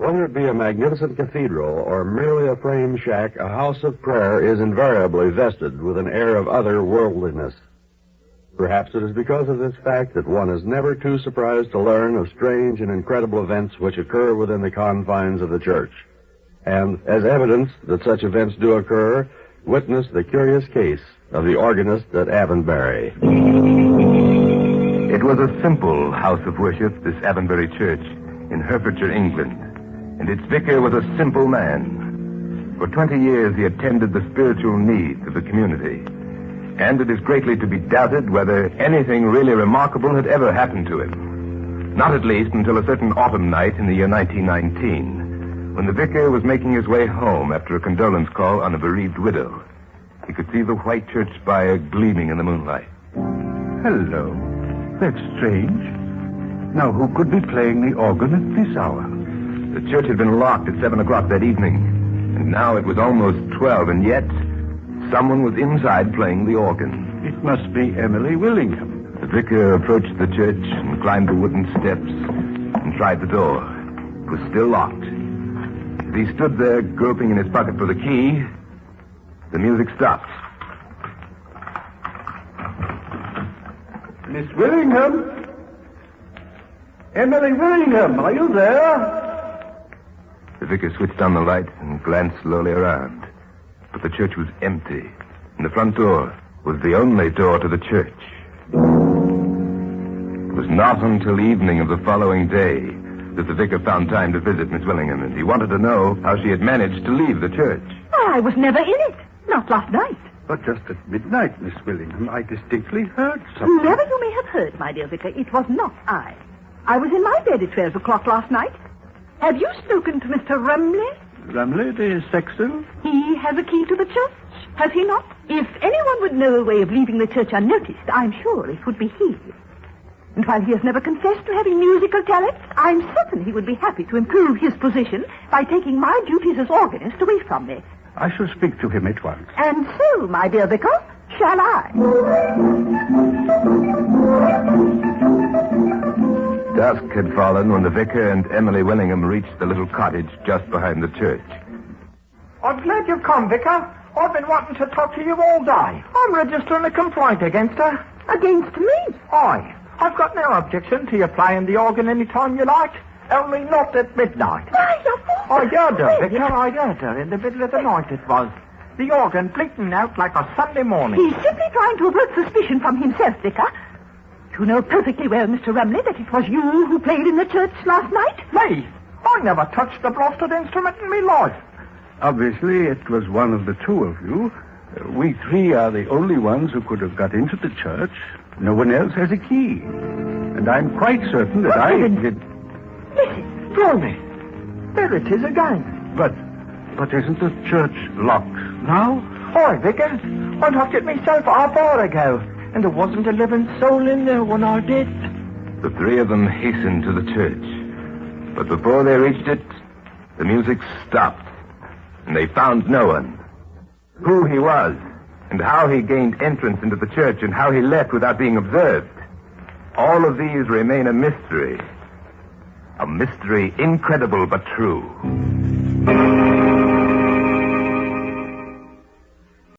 Whether it be a magnificent cathedral or merely a frame shack, a house of prayer is invariably vested with an air of otherworldliness. Perhaps it is because of this fact that one is never too surprised to learn of strange and incredible events which occur within the confines of the church. And as evidence that such events do occur, witness the curious case of the organist at Avonbury. It was a simple house of worship, this Avonbury church in Herefordshire, England. And its vicar was a simple man. For 20 years he attended the spiritual needs of the community. And it is greatly to be doubted whether anything really remarkable had ever happened to him. Not at least until a certain autumn night in the year 1919, when the vicar was making his way home after a condolence call on a bereaved widow. He could see the white church spire gleaming in the moonlight. Hello. That's strange. Now, who could be playing the organ at this hour? The church had been locked at 7 o'clock that evening, and now it was almost 12, and yet someone was inside playing the organ. It must be Emily Willingham. The vicar approached the church and climbed the wooden steps and tried the door. It was still locked. As he stood there, groping in his pocket for the key, the music stopped. Miss Willingham? Emily Willingham, are you there? The vicar switched on the light and glanced slowly around. But the church was empty, and the front door was the only door to the church. It was not until evening of the following day that the vicar found time to visit Miss Willingham, and he wanted to know how she had managed to leave the church. I was never in it. Not last night. But just at midnight, Miss Willingham, I distinctly heard something. Whoever you may have heard, my dear vicar, it was not I. I was in my bed at 12 o'clock last night. Have you spoken to Mr. Rumley? Rumley, the sexton? He has a key to the church, has he not? If anyone would know a way of leaving the church unnoticed, I'm sure it would be he. And while he has never confessed to having musical talent, I'm certain he would be happy to improve his position by taking my duties as organist away from me. I shall speak to him at once. And so, my dear vicar, shall I? Dusk had fallen when the vicar and Emily Willingham reached the little cottage just behind the church. I'm glad you've come, Vicar. I've been wanting to talk to you all day. I'm registering a complaint against her. Against me? Aye. I've got no objection to you playing the organ any time you like, only not at midnight. Why, of course. I heard her, Vicar. I heard her. In the middle of the night it was. The organ blinking out like a Sunday morning. He's simply trying to avert suspicion from himself, Vicar. You know perfectly well, Mr. Rumley, that it was you who played in the church last night. Me? I never touched the blasted instrument in my life. Obviously, it was one of the two of you. We three are the only ones who could have got into the church. No one else has a key. And I'm quite certain that I did... Listen. Blimey. There it is again. But isn't the church locked now? Aye, Vicar. I locked it myself half hour ago. And there wasn't a living soul in there when I did. The three of them hastened to the church. But before they reached it, the music stopped, and they found no one. Who he was, and how he gained entrance into the church, and how he left without being observed. All of these remain a mystery. A mystery incredible but true.